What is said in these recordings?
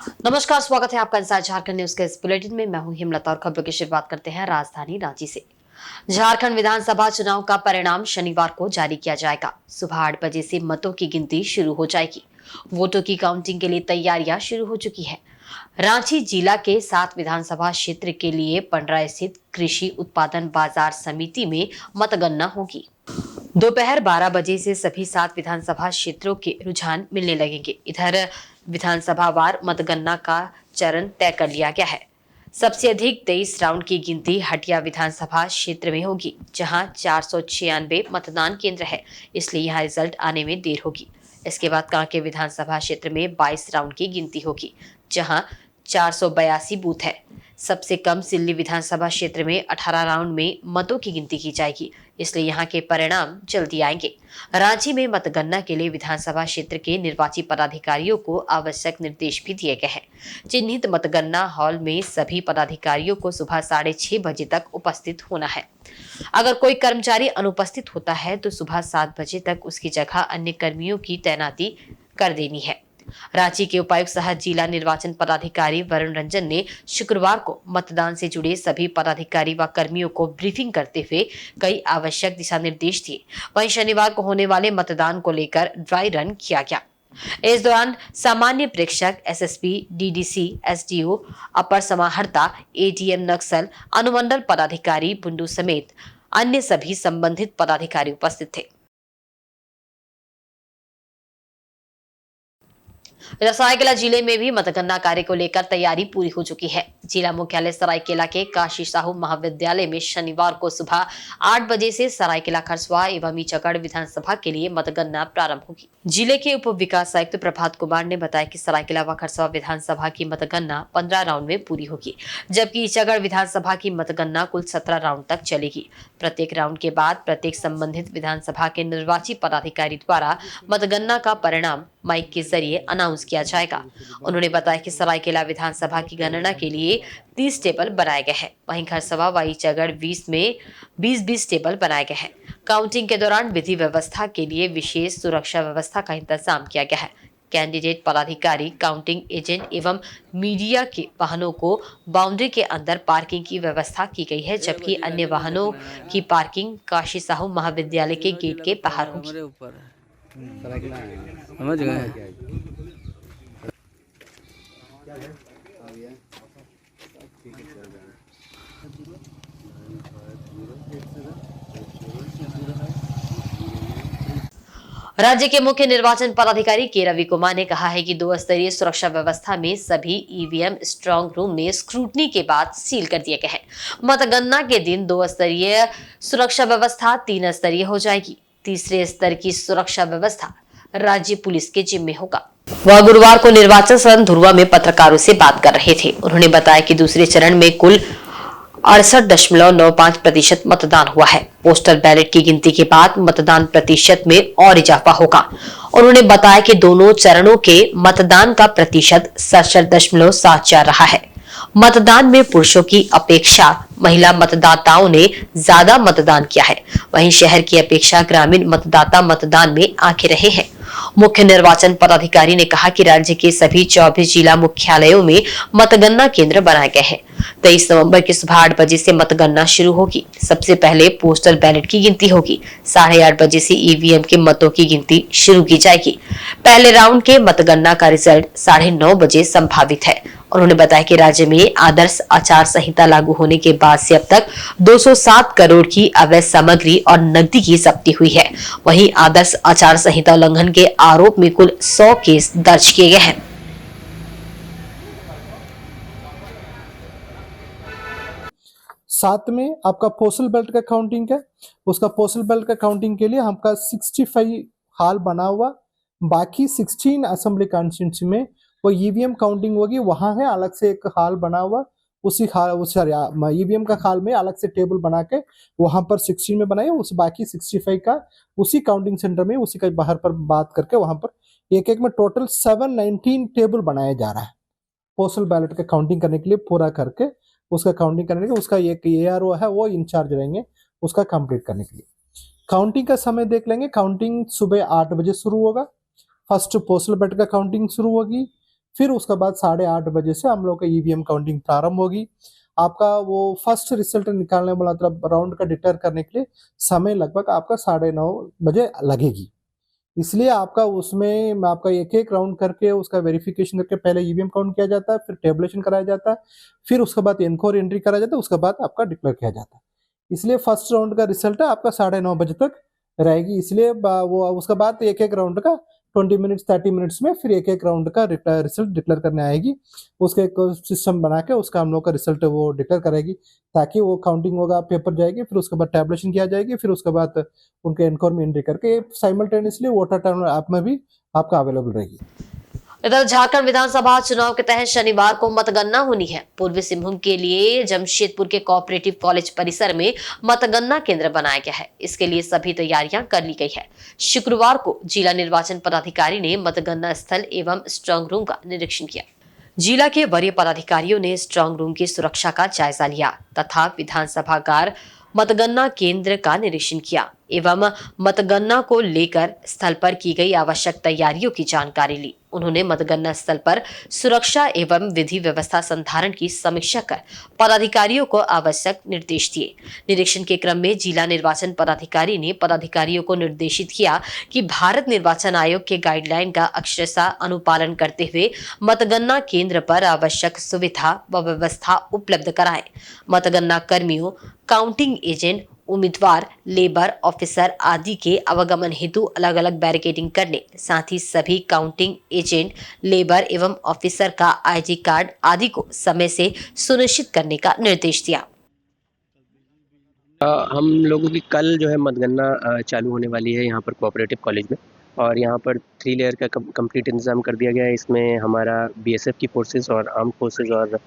नमस्कार, स्वागत है आपका इंसाइड झारखंड न्यूज के इस बुलेटिन में। मैं हूं हिमलता और खबरों की शुरुआत करते हैं राजधानी रांची से। झारखंड विधानसभा चुनाव का परिणाम शनिवार को जारी किया जाएगा। सुबह 8 बजे से मतों की गिनती शुरू हो जाएगी। वोटों की काउंटिंग के लिए तैयारियां शुरू हो चुकी है। रांची जिला के 7 विधानसभा क्षेत्र के लिए पंडरा स्थित कृषि उत्पादन बाजार समिति में मतगणना होगी। दोपहर 12 बजे से सभी 7 विधानसभा क्षेत्रों के रुझान मिलने लगेंगे। इधर विधानसभा वार मतगणना का चरण तय कर लिया गया है। सबसे अधिक 23 राउंड की गिनती हटिया विधानसभा क्षेत्र में होगी, जहां 496 मतदान केंद्र है, इसलिए यहां रिजल्ट आने में देर होगी। इसके बाद कांके विधानसभा क्षेत्र में 22 राउंड की गिनती होगी, जहां 482 बूथ है। सबसे कम सिल्ली विधानसभा क्षेत्र में 18 राउंड में मतों की गिनती की जाएगी, इसलिए यहां के परिणाम जल्दी आएंगे। रांची में मतगणना के लिए विधानसभा क्षेत्र के निर्वाची पदाधिकारियों को आवश्यक निर्देश भी दिए गए हैं। चिन्हित मतगणना हॉल में सभी पदाधिकारियों को सुबह 6:30 बजे तक उपस्थित होना है। अगर कोई कर्मचारी अनुपस्थित होता है तो सुबह 7 बजे तक उसकी जगह अन्य कर्मियों की तैनाती कर देनी है। रांची के उपायुक्त सह जिला निर्वाचन पदाधिकारी वरुण रंजन ने शुक्रवार को मतदान से जुड़े सभी पदाधिकारी व कर्मियों को ब्रीफिंग करते हुए कई आवश्यक दिशा निर्देश दिए। वहीं शनिवार को होने वाले मतदान को लेकर ड्राई रन किया गया। इस दौरान सामान्य प्रेक्षक, एसएसपी, डीडीसी, एसडीओ, अपर समाहर्ता, एडीएम, नक्सल, अनुमंडल पदाधिकारी, बुंडू समेत अन्य सभी संबंधित पदाधिकारी उपस्थित थे। सरायकेला जिले में भी मतगणना कार्य को लेकर तैयारी पूरी हो चुकी है। जिला मुख्यालय सरायकेला के काशी साहू महाविद्यालय में शनिवार को सुबह 8 बजे से सरायकेला, खरसवा एवं ईचागढ़ विधानसभा के लिए मतगणना प्रारंभ होगी। जिले के उप विकास आयुक्त प्रभात कुमार ने बताया कि सरायकेला व खरसवा विधानसभा की मतगणना 15 राउंड में पूरी होगी, जबकि ईचागढ़ विधानसभा की मतगणना कुल 17 राउंड तक चलेगी। प्रत्येक राउंड के बाद प्रत्येक संबंधित विधानसभा के निर्वाची पदाधिकारी द्वारा मतगणना का परिणाम माइक के जरिए अनाउंस किया जाएगा। उन्होंने बताया कि सरायकेला विधानसभा की गणना के लिए 30 टेबल बनाए गए हैं, वहीं खरसवा व ईचागढ़ 20 में 20-20 टेबल बनाए गए हैं। काउंटिंग के दौरान विधि व्यवस्था के लिए विशेष सुरक्षा व्यवस्था का इंतजाम किया गया है। कैंडिडेट, पदाधिकारी, काउंटिंग एजेंट एवं मीडिया के वाहनों को बाउंड्री के अंदर पार्किंग की व्यवस्था की गई है, जबकि अन्य वाहनों की पार्किंग काशी साहू महाविद्यालय के गेट के बाहर होगी। समझ गए। राज्य के मुख्य निर्वाचन पदाधिकारी के रवि कुमार ने कहा है कि 2 स्तरीय सुरक्षा व्यवस्था में सभी ईवीएम स्ट्रांग रूम में स्क्रूटनी के बाद सील कर दिए गए हैं। मतगणना के दिन 2 स्तरीय सुरक्षा व्यवस्था 3 स्तरीय हो जाएगी। तीसरे स्तर की सुरक्षा व्यवस्था राज्य पुलिस के जिम्मे होगा। वह गुरुवार को निर्वाचन सदन धुर्वा में पत्रकारों से बात कर रहे थे। उन्होंने बताया कि दूसरे चरण में कुल 68.95% मतदान हुआ है। पोस्टल बैलेट की गिनती के बाद मतदान प्रतिशत में और इजाफा होगा। उन्होंने बताया कि दोनों चरणों के मतदान का प्रतिशत 67.74 रहा है। मतदान में पुरुषों की अपेक्षा महिला मतदाताओं ने ज्यादा मतदान किया है। वहीं शहर की अपेक्षा ग्रामीण मतदाता मतदान में आगे रहे हैं। मुख्य निर्वाचन पदाधिकारी ने कहा कि राज्य के सभी 24 जिला मुख्यालयों में मतगणना केंद्र बनाए गए हैं। 23 नवंबर की सुबह 8 बजे से मतगणना शुरू होगी। सबसे पहले पोस्टल बैलेट की गिनती होगी। 8:30 बजे से ईवीएम के मतों की गिनती शुरू की जाएगी। पहले राउंड के मतगणना का रिजल्ट 9:30 बजे संभावित है। उन्होंने बताया कि राज्य में आदर्श आचार संहिता लागू होने के बाद से अब तक 207 करोड़ की अवैध सामग्री और नकदी की जब्ती हुई है। वहीं आदर्श आचार संहिता उल्लंघन के आरोप में कुल 100 केस दर्ज किए गए हैं। साथ में आपका पोस्टल बैलेट का काउंटिंग है। उसका पोस्टल बैलेट का काउंटिंग के लिए हमका 65 हॉल बना हुआ, बाकी 16 असेंबली कॉन्स्टिट्यूंसी में वो ईवीएम काउंटिंग होगी। वहां है अलग से एक हॉल बना हुआ, उसी हॉल ईवीएम का हॉल में अलग से टेबल बना के वहां पर 16 में बनाए, उस बाकी 65 का उसी काउंटिंग सेंटर में उसी का बाहर पर बात करके वहां पर एक में टोटल 719 टेबल बनाया जा रहा है पोस्टल बैलेट का काउंटिंग करने के लिए। पूरा करके उसका काउंटिंग करने के लिए उसका एक एआरओ है, वो इंचार्ज रहेंगे उसका कंप्लीट करने के लिए। काउंटिंग का समय देख लेंगे। काउंटिंग सुबह 8 बजे शुरू होगा। फर्स्ट पोस्टल बैलेट का काउंटिंग शुरू होगी, फिर उसके बाद 8:30 बजे से हम लोग का ईवीएम काउंटिंग प्रारंभ होगी। आपका वो फर्स्ट रिजल्ट निकालने वाला मतलब राउंड का डिक्लेयर करने के लिए समय लगभग आपका 9:30 बजे लगेगी। इसलिए आपका उसमें आपका एक-एक राउंड करके उसका वेरिफिकेशन करके पहले ईवीएम काउंट किया जाता है, फिर टेबुलेशन कराया जाता है, फिर उसके बाद एनकोर एंट्री कराया जाता है, उसके बाद आपका डिक्लेयर किया जाता है। इसलिए फर्स्ट राउंड का रिजल्ट आपका 9:30 बजे तक रहेगी। इसलिए वो उसके बाद एक-एक राउंड का 20 मिनट्स 30 मिनट्स में फिर एक-एक राउंड का रिजल्ट डिक्लेयर करने आएगी। उसका एक सिस्टम बना के उसका हम लोग का रिजल्ट वो डिक्लेयर करेगी, ताकि वो काउंटिंग होगा, पेपर जाएगी, फिर उसके बाद टैबुलेशन किया जाएगी, फिर उसके बाद उनके एनकोर में एंट्री करके साइमल्टेनियसली वोटर टर्न ऐप में भी आपका अवेलेबल रहेगी। इधर झारखंड विधानसभा चुनाव के तहत शनिवार को मतगणना होनी है। पूर्वी सिंहभूम के लिए जमशेदपुर के कोऑपरेटिव कॉलेज परिसर में मतगणना केंद्र बनाया गया है। इसके लिए सभी तैयारियां कर ली गई है। शुक्रवार को जिला निर्वाचन पदाधिकारी ने मतगणना स्थल एवं स्ट्रांग रूम का निरीक्षण किया। जिला के वरीय पदाधिकारियों ने स्ट्रांग रूम की सुरक्षा का जायजा लिया तथा विधानसभागार मतगणना केंद्र का निरीक्षण किया एवं मतगणना को लेकर स्थल पर की गई आवश्यक तैयारियों की जानकारी ली। उन्होंने मतगणना स्थल पर सुरक्षा एवं विधि व्यवस्था संधारण की समीक्षा कर पदाधिकारियों को आवश्यक निर्देश दिए। निरीक्षण के क्रम में जिला निर्वाचन पदाधिकारी ने पदाधिकारियों को निर्देशित किया कि भारत निर्वाचन आयोग के गाइडलाइन का अक्षरशः अनुपालन करते हुए मतगणना केंद्र पर आवश्यक सुविधा व व्यवस्था उपलब्ध कराएं। मतगणना कर्मियों, काउंटिंग एजेंट, उम्मीदवार, लेबर ऑफिसर आदि के आवागमन हेतु अलग अलग बैरिकेडिंग करने, साथ ही सभी काउंटिंग एजेंट, लेबर एवं ऑफिसर का आईडी कार्ड आदि को समय से सुनिश्चित करने का निर्देश दिया। हम लोगों की कल जो है मतगणना चालू होने वाली है यहाँ पर कोऑपरेटिव कॉलेज में, और यहाँ पर 3 लेयर का कंप्लीट इंतज़ाम कर दिया गया है। इसमें हमारा बीएसएफ की फोर्सेस और आर्म फोर्सेस और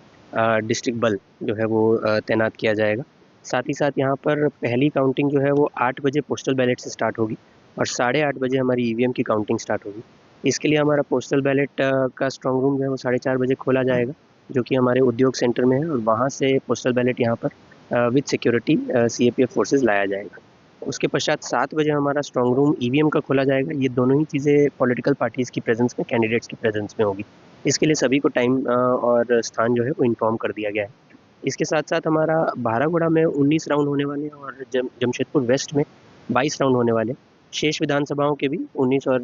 डिस्ट्रिक्ट बल जो है वो तैनात किया जाएगा। साथ ही साथ यहाँ पर पहली काउंटिंग जो है वो 8 बजे पोस्टल बैलेट से स्टार्ट होगी और 8:30 बजे हमारी ईवीएम की काउंटिंग स्टार्ट होगी। इसके लिए हमारा पोस्टल बैलेट का स्ट्रॉन्ग रूम जो है वो 4:30 बजे खोला जाएगा, जो कि हमारे उद्योग सेंटर में है, और वहाँ से पोस्टल बैलेट यहाँ पर विद सिक्योरिटी सीएपीएफ फोर्सेस लाया जाएगा। उसके पश्चात 7 बजे हमारा स्ट्रॉन्ग रूम ईवीएम का खोला जाएगा। ये दोनों ही चीज़ें पॉलिटिकल पार्टीज़ की प्रेजेंस में, कैंडिडेट्स की प्रेजेंस में होगी। इसके लिए सभी को टाइम और स्थान जो है वो इन्फॉर्म कर दिया गया है। इसके साथ साथ हमारा बारागुड़ा में 19 राउंड होने वाले हैं और जमशेदपुर वेस्ट में 22 राउंड होने वाले हैं। शेष विधानसभाओं के भी 19 और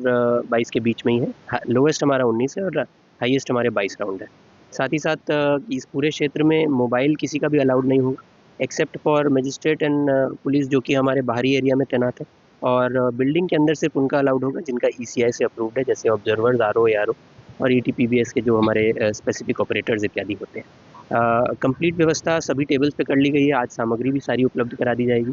22 के बीच में ही है। लोएस्ट हमारा 19 है और हाईएस्ट हमारे 22 राउंड है। साथ ही साथ इस पूरे क्षेत्र में मोबाइल किसी का भी अलाउड नहीं होगा, except for magistrate and police जो कि हमारे बाहरी एरिया में तैनात है, और बिल्डिंग के अंदर सिर्फ उनका अलाउड होगा जिनका ईसीआई से अप्रूव्ड है, जैसे ऑब्जर्वर्स, आरओ, एआरओ और ईटीपीबीएस के जो हमारे स्पेसिफिक ऑपरेटर्स इत्यादि होते हैं। कंप्लीट व्यवस्था सभी टेबल्स पे कर ली गई है। आज सामग्री भी सारी उपलब्ध करा दी जाएगी।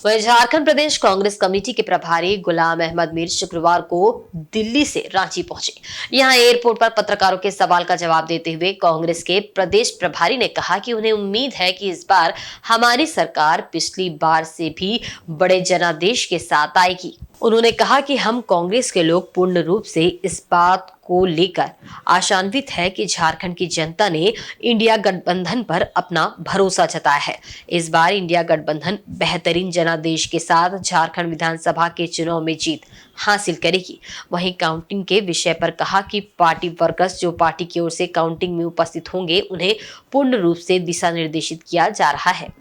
वहीं झारखंड प्रदेश कांग्रेस कमेटी के प्रभारी गुलाम अहमद मीर शुक्रवार को दिल्ली से रांची पहुंचे। यहां एयरपोर्ट पर पत्रकारों के सवाल का जवाब देते हुए कांग्रेस के प्रदेश प्रभारी ने कहा कि उन्हें उम्मीद है कि इस बार हमारी सरकार पिछली बार से भी बड़े जनादेश के साथ आएगी। उन्होंने कहा कि हम कांग्रेस के लोग पूर्ण रूप से इस बात को लेकर आशान्वित है कि झारखंड की जनता ने इंडिया गठबंधन पर अपना भरोसा जताया है। इस बार इंडिया गठबंधन बेहतरीन जनादेश के साथ झारखंड विधानसभा के चुनाव में जीत हासिल करेगी। वहीं काउंटिंग के विषय पर कहा कि पार्टी वर्कर्स जो पार्टी की ओर से काउंटिंग में उपस्थित होंगे उन्हें पूर्ण रूप से दिशा निर्देशित किया जा रहा है।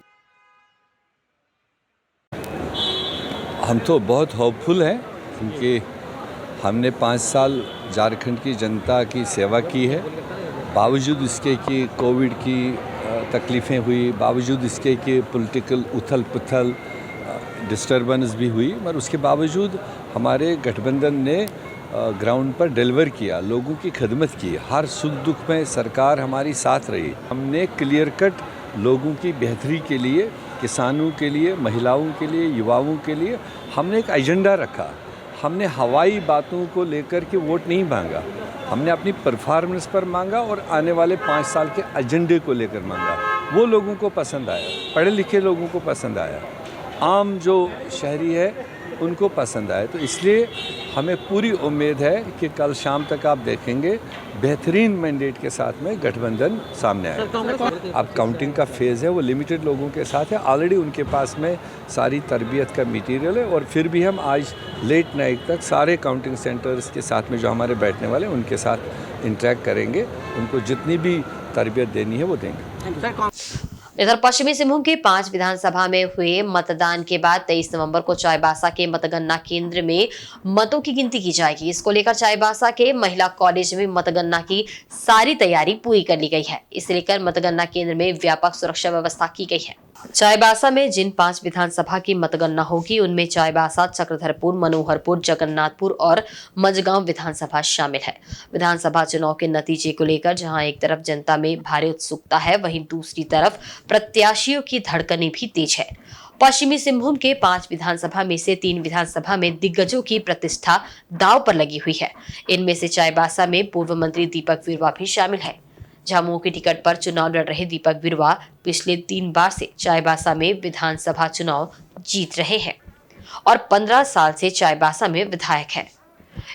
हम तो बहुत होपफुल हैं क्योंकि हमने 5 साल झारखंड की जनता की सेवा की है। बावजूद इसके कि कोविड की तकलीफ़ें हुई, बावजूद इसके कि पॉलिटिकल उथल पुथल डिस्टर्बेंस भी हुई, मगर उसके बावजूद हमारे गठबंधन ने ग्राउंड पर डिलीवर किया, लोगों की खिदमत की। हर सुख दुख में सरकार हमारी साथ रही। हमने क्लियर कट लोगों की बेहतरी के लिए, किसानों के लिए, महिलाओं के लिए, युवाओं के लिए हमने एक एजेंडा रखा। हमने हवाई बातों को लेकर के वोट नहीं मांगा, हमने अपनी परफॉर्मेंस पर मांगा और आने वाले 5 साल के एजेंडे को लेकर मांगा। वो लोगों को पसंद आया, पढ़े लिखे लोगों को पसंद आया। आम जो शहरी है उनको पसंद आए। तो इसलिए हमें पूरी उम्मीद है कि कल शाम तक आप देखेंगे बेहतरीन मैंडेट के साथ में गठबंधन सामने आए। अब काउंटिंग का फेज़ है वो लिमिटेड लोगों के साथ है, ऑलरेडी उनके पास में सारी तरबियत का मटीरियल है और फिर भी हम आज लेट नाइट तक सारे काउंटिंग सेंटर्स के साथ में जो हमारे बैठने वाले हैं उनके साथ इंटरेक्ट करेंगे, उनको जितनी भी तरबियत देनी है वो देंगे। इधर पश्चिमी सिंहभूम के 5 विधानसभा में हुए मतदान के बाद 23 नवंबर को चाईबासा के मतगणना केंद्र में मतों की गिनती की जाएगी। इसको लेकर चाईबासा के महिला कॉलेज में मतगणना की सारी तैयारी पूरी कर ली गई है। इसे लेकर मतगणना केंद्र में व्यापक सुरक्षा व्यवस्था की गई है। चाईबासा में जिन 5 विधानसभा की मतगणना होगी उनमें चाईबासा, चक्रधरपुर, मनोहरपुर, जगन्नाथपुर और मझगांव विधानसभा शामिल है। विधानसभा चुनाव के नतीजे को लेकर जहां एक तरफ जनता में भारी उत्सुकता है, वहीं दूसरी तरफ प्रत्याशियों की धड़कनें भी तेज है। पश्चिमी सिंहभूम के 5 विधानसभा में से 3 विधानसभा में दिग्गजों की प्रतिष्ठा दांव पर लगी हुई है। इनमें से चाईबासा में पूर्व मंत्री दीपक बिरुवा भी शामिल है। झामुमो की टिकट पर चुनाव लड़ रहे दीपक बिरुवा पिछले 3 बार से चाईबासा में विधानसभा चुनाव जीत रहे हैं और 15 साल से चाईबासा में विधायक हैं।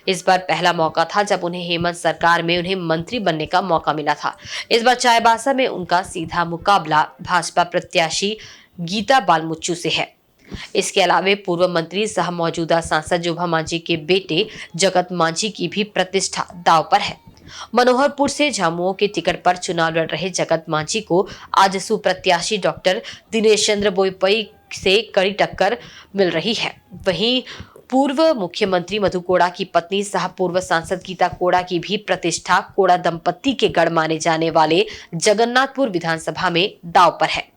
इस बार पहला मौका था जब उन्हें हेमंत सरकार में उन्हें मंत्री बनने का मौका मिला था। इस बार चाईबासा में उनका सीधा मुकाबला भाजपा प्रत्याशी गीता बालमुच्चू से है। इसके अलावा पूर्व मंत्री सह मौजूदा सांसद जोभा मांझी के बेटे जगत मांझी की भी प्रतिष्ठा दांव पर है। मनोहरपुर से झामुमो के टिकट पर चुनाव लड़ रहे जगत मांझी को आजसू प्रत्याशी डॉक्टर दिनेश चंद्र बोईपई से कड़ी टक्कर मिल रही है। वहीं पूर्व मुख्यमंत्री मधु कोड़ा की पत्नी सह पूर्व सांसद गीता कोड़ा की भी प्रतिष्ठा कोड़ा दंपत्ति के गढ़ माने जाने वाले जगन्नाथपुर विधानसभा में दांव पर है।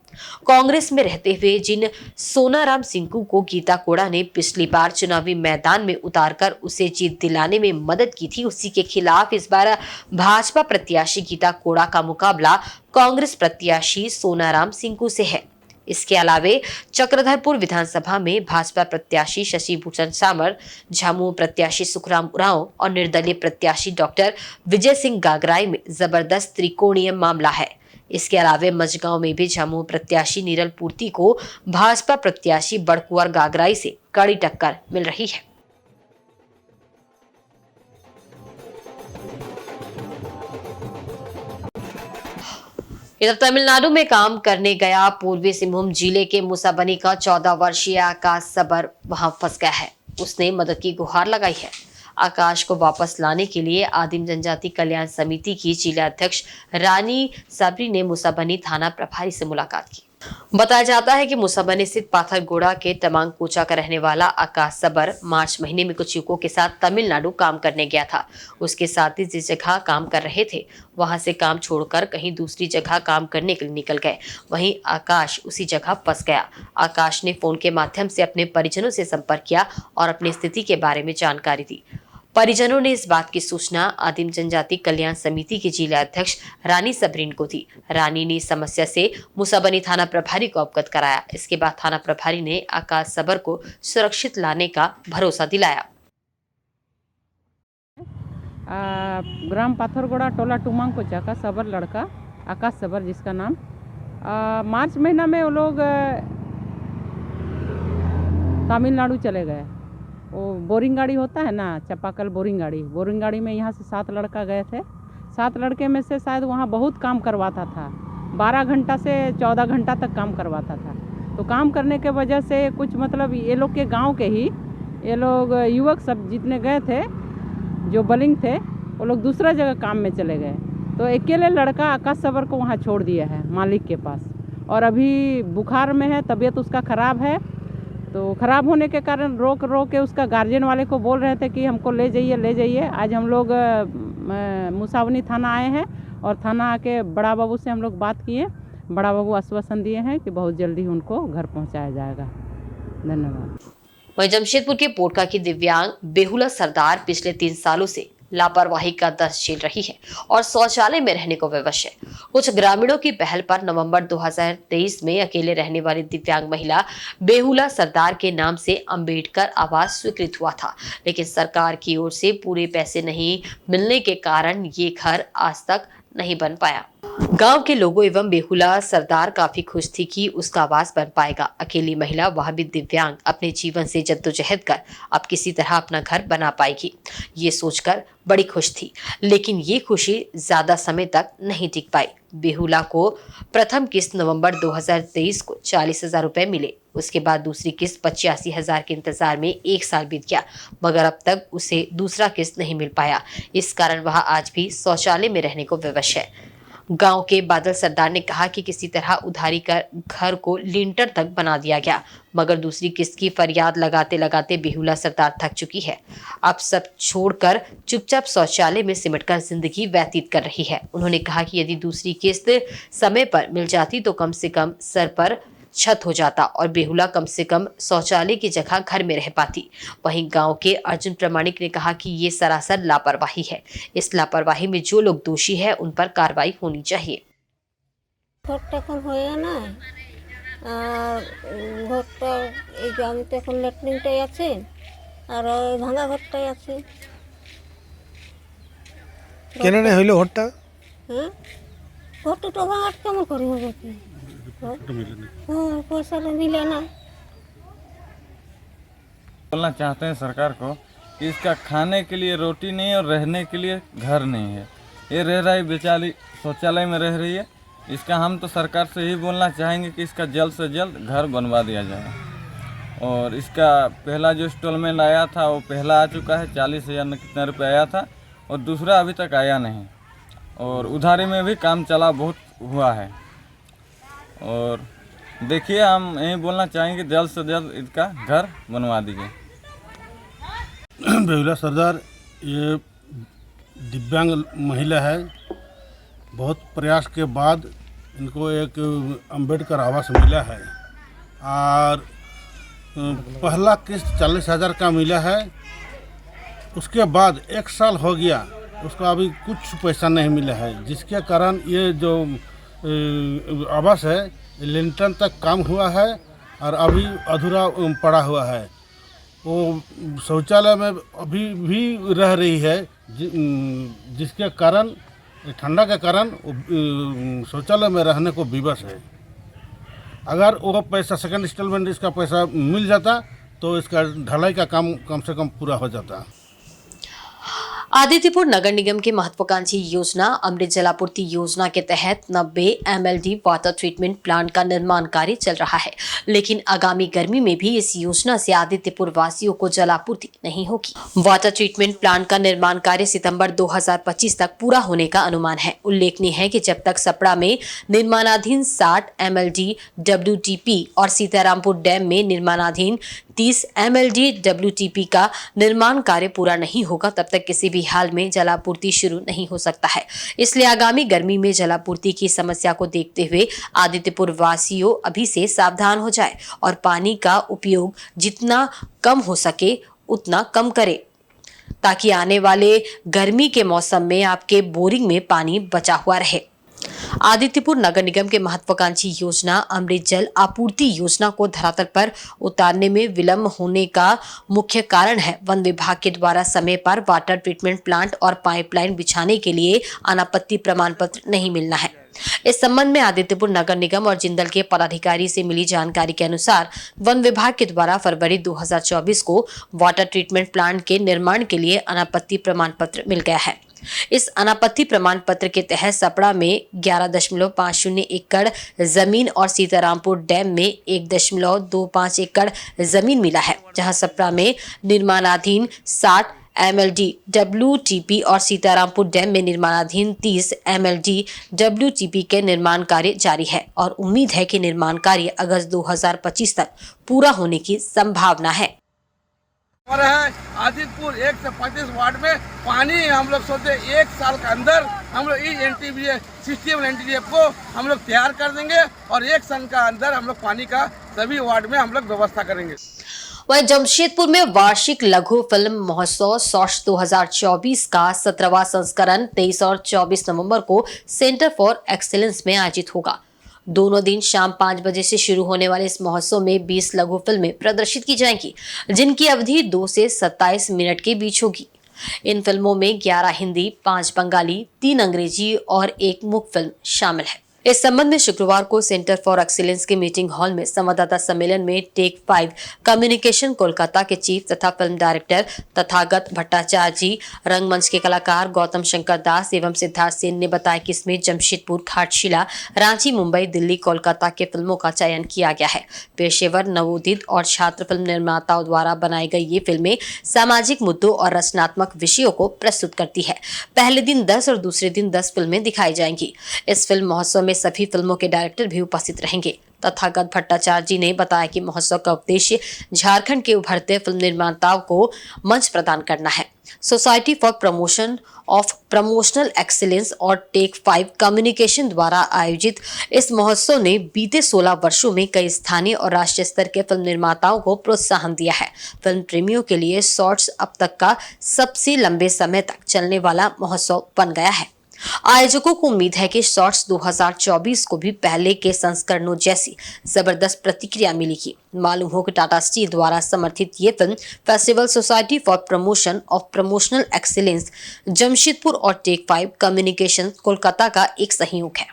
कांग्रेस में रहते हुए जिन सोनाराम सिंकू को गीता कोड़ा ने पिछली बार चुनावी मैदान में उतारकर उसे जीत दिलाने में मदद की थी, उसी के खिलाफ इस बार भाजपा प्रत्याशी गीता कोड़ा का मुकाबला कांग्रेस प्रत्याशी सोनाराम सिंकू से है। इसके अलावे चक्रधरपुर विधानसभा में भाजपा प्रत्याशी शशि भूषण सामर, झामुमो प्रत्याशी सुखराम उरांव और निर्दलीय प्रत्याशी डॉक्टर विजय सिंह गागराई में जबरदस्त त्रिकोणीय मामला है। इसके अलावा मझगांव में भी झामुमो प्रत्याशी नीरल पूर्ति को भाजपा प्रत्याशी बड़कुंवर गागराई से कड़ी टक्कर मिल रही है। इधर तमिलनाडु में काम करने गया पूर्वी सिंहभूम जिले के मुसाबनी का 14 वर्षीय आकाश सबर वहां फंस गया है। उसने मदद की गुहार लगाई है। आकाश को वापस लाने के लिए आदिम जनजाति कल्याण समिति की जिलाध्यक्ष रानी सबरी ने मुसाबनी थाना प्रभारी से मुलाकात की। बताया जाता है कि मुसाबनी स्थित पाथरगोड़ा के तमांगकोचा का रहने वाला आकाश सबर मार्च महीने में कुछ युवकों के साथ तमिलनाडु काम करने गया था। उसके साथ ही जिस जगह काम कर रहे थे वहां से काम छोड़कर कहीं दूसरी जगह काम करने के लिए निकल गए। वहीं आकाश उसी जगह फंस गया। आकाश ने फोन के माध्यम से अपने परिजनों से संपर्क किया और अपनी स्थिति के बारे में जानकारी दी। परिजनों ने इस बात की सूचना आदिम जनजाति कल्याण समिति की जिला अध्यक्ष रानी सबरीन को दी। रानी ने समस्या से मुसाबनी थाना प्रभारी को अवगत कराया। इसके बाद थाना प्रभारी ने आकाश सबर को सुरक्षित लाने का भरोसा दिलाया। ग्राम पाथरगोड़ा टोला टुमांगकोचा का सबर लड़का आकाश सबर जिसका नाम मार्च महीना में वो लोग तमिलनाडु चले गए। वो बोरिंग गाड़ी होता है ना, चापाकल बोरिंग गाड़ी में यहाँ से 7 लड़का गए थे। 7 लड़के में से शायद वहाँ बहुत काम करवाता था, 12 घंटा से 14 घंटा तक काम करवाता था। तो काम करने के वजह से कुछ मतलब ये लोग के गांव के ही ये लोग युवक सब जितने गए थे जो बलिंग थे वो लोग दूसरा जगह काम में चले गए। तो अकेले लड़का आकाश सबर को वहाँ छोड़ दिया है मालिक के पास, और अभी बुखार में है, तबीयत उसका ख़राब है। तो ख़राब होने के कारण रोक के उसका गार्जियन वाले को बोल रहे थे कि हमको ले जाइए। आज हम लोग मुसाबनी थाना आए हैं और थाना आके बड़ा बाबू से हम लोग बात किए। बड़ा बाबू आश्वासन दिए हैं कि बहुत जल्दी उनको घर पहुंचाया जाएगा। धन्यवाद। वहीं जमशेदपुर के पोटका की दिव्यांग बेहुला सरदार पिछले 3 सालों से लापरवाही का दस्त झेल रही है और शौचालय में रहने को विवश है। कुछ ग्रामीणों की पहल पर नवंबर 2023 में अकेले रहने वाली दिव्यांग महिला बेहुला सरदार के नाम से अंबेडकर आवास स्वीकृत हुआ था, लेकिन सरकार की ओर से पूरे पैसे नहीं मिलने के कारण ये घर आज तक नहीं बन पाया। गांव के लोगों एवं बेहुला सरदार काफी खुश थी कि उसका आवास बन पाएगा। अकेली महिला, वह भी दिव्यांग, अपने जीवन से जद्दोजहद कर अब किसी तरह अपना घर बना पाएगी, ये सोचकर बड़ी खुश थी। लेकिन ये खुशी ज्यादा समय तक नहीं टिक पाई। बेहुला को प्रथम किस्त नवंबर 2023 को 40,000 रुपए मिले। उसके बाद दूसरी किस्त 85,000 के इंतजार में 1 साल बीत गया, मगर अब तक उसे दूसरा किस्त नहीं मिल पाया। इस कारण वह आज भी शौचालय में रहने को विवश है। गांव के बादल सरदार ने कहा कि किसी तरह उधारी कर घर को लिंटर तक बना दिया गया, मगर दूसरी किस्त की फरियाद लगाते लगाते बेहुला सरदार थक चुकी है। अब सब छोड़कर चुपचाप शौचालय में सिमटकर जिंदगी व्यतीत कर रही है। उन्होंने कहा कि यदि दूसरी किस्त समय पर मिल जाती तो कम से कम सर पर छत हो जाता और बेहुला कम से कम शौचालय की जगह घर में रह पाती। वहीं गांव के अर्जुन प्रमाणिक ने कहा कि ये सरासर लापरवाही है। इस लापरवाही में जो लोग दोषी है उन पर कार्रवाई होनी चाहिए। ঘরটা এখন হয়ে না আর ঘরটা এই যে আমি তো এখন ল্যাট্রিনটাই আছে আর ওই ভাঙা ঘরটাই আছে। কেন হইলো ঘরটা? হ্যাঁ ঘরটা তো ভাঙা কেমন করে হবে কি? हाँ पैसा तो मिले ना। बोलना चाहते हैं सरकार को कि इसका खाने के लिए रोटी नहीं और रहने के लिए घर नहीं है। ये रह रहा है बेचारी शौचालय में रह रही है। इसका हम तो सरकार से यही बोलना चाहेंगे कि इसका जल्द से जल्द घर बनवा दिया जाए। और इसका पहला जो इंस्टॉलमेंट आया था वो पहला आ चुका है, 40,000 कितना रुपये आया था, और दूसरा अभी तक आया नहीं। और उधारी में भी काम चला बहुत हुआ है। और देखिए हम यही बोलना चाहेंगे जल्द से जल्द इसका घर बनवा दीजिए। बेहुला सरदार ये दिव्यांग महिला है। बहुत प्रयास के बाद इनको एक अंबेडकर आवास मिला है और पहला किस्त 40,000 का मिला है। उसके बाद 1 साल हो गया, उसका अभी कुछ पैसा नहीं मिला है, जिसके कारण ये जो आवास है लिंटन तक काम हुआ है और अभी अधूरा पड़ा हुआ है। वो शौचालय में अभी भी रह रही है, जिसके कारण ठंडा के कारण शौचालय में रहने को विवश है। अगर वो पैसा सेकंड इंस्टॉलमेंट इसका पैसा मिल जाता तो इसका ढलाई का काम कम से कम पूरा हो जाता। आदित्यपुर नगर निगम की महत्वाकांक्षी योजना अमृत जलापूर्ति योजना के तहत 90 MLD वाटर ट्रीटमेंट प्लांट का निर्माण कार्य चल रहा है, लेकिन आगामी गर्मी में भी इस योजना से आदित्यपुर वासियों को जलापूर्ति नहीं होगी। वाटर ट्रीटमेंट प्लांट का निर्माण कार्य सितंबर 2025 तक पूरा होने का अनुमान है। उल्लेखनीय है कि जब तक सपड़ा में निर्माणाधीन 60 MLD WTP और सीतारामपुर डैम में निर्माणाधीन 30 MLD WTP का निर्माण कार्य पूरा नहीं होगा, तब तक किसी भी हाल में जलापूर्ति शुरू नहीं हो सकता है। इसलिए आगामी गर्मी में जलापूर्ति की समस्या को देखते हुए आदित्यपुर वासियों अभी से सावधान हो जाए और पानी का उपयोग जितना कम हो सके उतना कम करे, ताकि आने वाले गर्मी के मौसम में आपके बोरिंग में पानी बचा हुआ रहे। आदित्यपुर नगर निगम के महत्वाकांक्षी योजना अमृत जल आपूर्ति योजना को धरातल पर उतारने में विलंब होने का मुख्य कारण है वन विभाग के द्वारा समय पर वाटर ट्रीटमेंट प्लांट और पाइपलाइन बिछाने के लिए अनापत्ति प्रमाण पत्र नहीं मिलना है। इस संबंध में आदित्यपुर नगर निगम और जिंदल के पदाधिकारी से मिली जानकारी के अनुसार वन विभाग के द्वारा फरवरी 2024 को वाटर ट्रीटमेंट प्लांट के निर्माण के लिए अनापत्ति प्रमाण पत्र मिल गया है। इस अनापत्ति प्रमाण पत्र के तहत सपड़ा में 11.50 एकड़ जमीन और सीतारामपुर डैम में 1.25 एकड़ जमीन मिला है, जहां सपड़ा में निर्माणाधीन 60 MLD WTP और सीतारामपुर डैम में निर्माणाधीन 30 MLD WTP के निर्माण कार्य जारी है और उम्मीद है कि निर्माण कार्य अगस्त 2025 तक पूरा होने की संभावना है। हमारा है आदित्यपुर 1 से 35 वार्ड में पानी हम लोग सोचते 1 साल के अंदर हम लोग इस NTBA सिस्टम NTDF को हम लोग तैयार कर देंगे और 1 साल का अंदर हम लोग पानी का सभी वार्ड में हम लोग व्यवस्था करेंगे। वहीं जमशेदपुर में वार्षिक लघु फिल्म महोत्सव सौष 2024 का 17वां संस्करण 23 और 24 नवंबर को सेंटर फॉर एक्सीलेंस में आयोजित होगा। दोनों दिन शाम 5 बजे से शुरू होने वाले इस महोत्सव में 20 लघु फिल्में प्रदर्शित की जाएंगी, जिनकी अवधि 2 से 27 मिनट के बीच होगी। इन फिल्मों में 11 हिंदी, 5 बंगाली, 3 अंग्रेजी और 1 मूक फिल्म शामिल है। इस संबंध में शुक्रवार को सेंटर फॉर एक्सीलेंस के मीटिंग हॉल में संवाददाता सम्मेलन में टेक 5 कम्युनिकेशन कोलकाता के चीफ तथा फिल्म डायरेक्टर तथागत भट्टाचार्य जी, रंगमंच के कलाकार गौतम शंकर दास एवं सिद्धार्थ सेन ने बताया कि इसमें जमशेदपुर, घाटशिला, रांची, मुंबई, दिल्ली, कोलकाता के फिल्मों का चयन किया गया है। पेशेवर, नवोदित और छात्र फिल्म निर्माताओं द्वारा बनाई गई ये फिल्में सामाजिक मुद्दों और रचनात्मक विषयों को प्रस्तुत करती है। पहले दिन 10 और दूसरे दिन 10 फिल्में दिखाई जाएंगी। इस फिल्म महोत्सव में सभी फिल्मों के डायरेक्टर भी उपस्थित रहेंगे। तथागत भट्टाचार्य जी ने बताया कि महोत्सव का उद्देश्य झारखंड के उभरते फिल्म निर्माताओं को मंच प्रदान करना है। Society for promotion of promotional excellence और टेक 5 कम्युनिकेशन द्वारा आयोजित इस महोत्सव ने बीते 16 वर्षों में कई स्थानीय और राष्ट्रीय स्तर के फिल्म निर्माताओं को प्रोत्साहन दिया है। फिल्म प्रेमियों के लिए शॉर्ट्स अब तक का सबसे लंबे समय तक चलने वाला महोत्सव बन गया है। आयोजकों को उम्मीद है कि शॉर्ट्स 2024 को भी पहले के संस्करणों जैसी जबरदस्त प्रतिक्रिया मिलेगी। मालूम हो कि टाटा स्टील द्वारा समर्थित ये film festival society for promotion of promotional excellence Jamshedpur और टेक 5 कम्युनिकेशन कोलकाता का एक सहयोग है।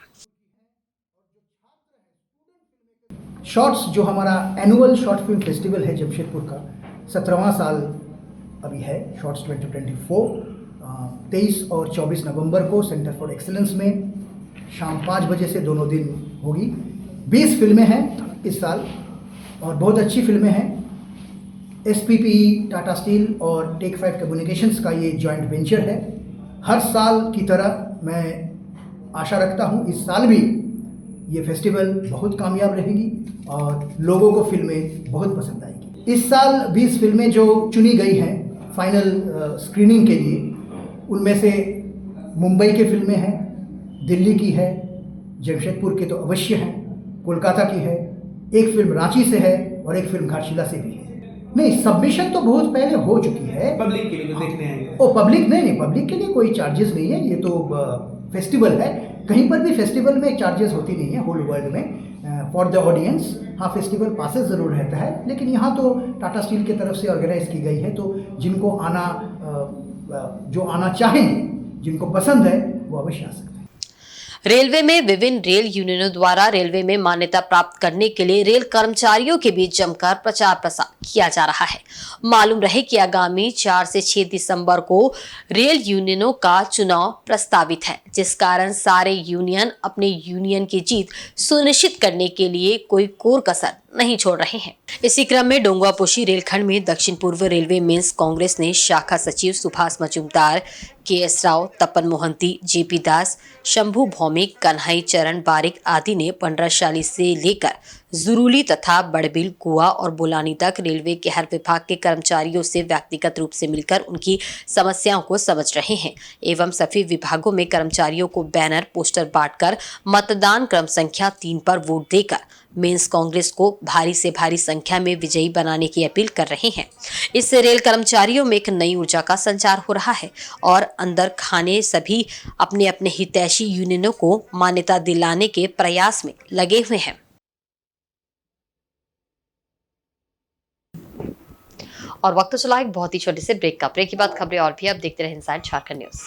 शॉर्ट्स जो हमारा एनुअल शॉर्ट फिल्म फेस्टिवल है जमशेदपुर का 17वां साल अभी है। शॉर्ट्स 2024 23 और 24 नवंबर को सेंटर फॉर एक्सीलेंस में शाम 5 बजे से दोनों दिन होगी। 20 फिल्में हैं इस साल और बहुत अच्छी फिल्में हैं। SPPE, टाटा स्टील और टेक 5 कम्युनिकेशंस का ये जॉइंट वेंचर है। हर साल की तरह मैं आशा रखता हूँ इस साल भी ये फेस्टिवल बहुत कामयाब रहेगी और लोगों को फिल्में बहुत पसंद आएगी। इस साल 20 फिल्में जो चुनी गई हैं फाइनल स्क्रीनिंग के लिए, उनमें से मुंबई की फिल्में हैं, दिल्ली की है, जमशेदपुर के तो अवश्य हैं, कोलकाता की है, एक फिल्म रांची से है और एक फिल्म घाटशिला से भी है। नहीं, सबमिशन तो बहुत पहले हो चुकी है। पब्लिक के लिए देखने आएंगे। ओ पब्लिक नहीं, पब्लिक के लिए कोई चार्जेस नहीं है। ये तो फेस्टिवल है, कहीं पर भी फेस्टिवल में चार्जेस होती नहीं है होल वर्ल्ड में फॉर द ऑडियंस। हाँ, फेस्टिवल पासेस ज़रूर रहता है, लेकिन यहाँ तो टाटा स्टील की तरफ से ऑर्गेनाइज की गई है, तो जिनको आना जो आना चाहेंगे, जिनको पसंद है, वो अवश्य आ सकते हैं। रेलवे में विभिन्न रेल यूनियनों द्वारा रेलवे में मान्यता प्राप्त करने के लिए रेल कर्मचारियों के बीच जमकर प्रचार प्रसार किया जा रहा है। मालूम रहे कि आगामी 4 से 6 दिसंबर को रेल यूनियनों का चुनाव प्रस्तावित है, जिस कारण सारे यूनियन अपने यूनियन की जीत सुनिश्चित करने के लिए कोई कोर कसर नहीं छोड़ रहे हैं। इसी क्रम में डोंगवापोशी रेलखंड में दक्षिण पूर्व रेलवे मेंस कांग्रेस ने शाखा सचिव सुभाष मजूमदार, KS राव, तपन मोहंती, JP दास, शंभू भौमिक, कन्हई चरण बारिक आदि ने पंडरशाली से लेकर जुरूली तथा बड़बिल, गोवा और बुलानी तक रेलवे के हर विभाग के कर्मचारियों से व्यक्तिगत रूप से मिलकर उनकी समस्याओं को समझ रहे हैं एवं सभी विभागों में कर्मचारियों को बैनर पोस्टर बांटकर मतदान क्रम संख्या 3 पर वोट देकर मेंस कांग्रेस को भारी से भारी संख्या में विजयी बनाने की अपील कर रहे हैं। इससे रेल कर्मचारियों में एक नई ऊर्जा का संचार हो रहा है और अंदर खाने सभी अपने अपने हितैषी यूनियनों को मान्यता दिलाने के प्रयास में लगे हुए हैं। और वक्त तो चला एक बहुत ही छोटे से ब्रेक का। ब्रेक के बाद खबरें और भी आप देखते रहे इनसाइड झारखंड न्यूज।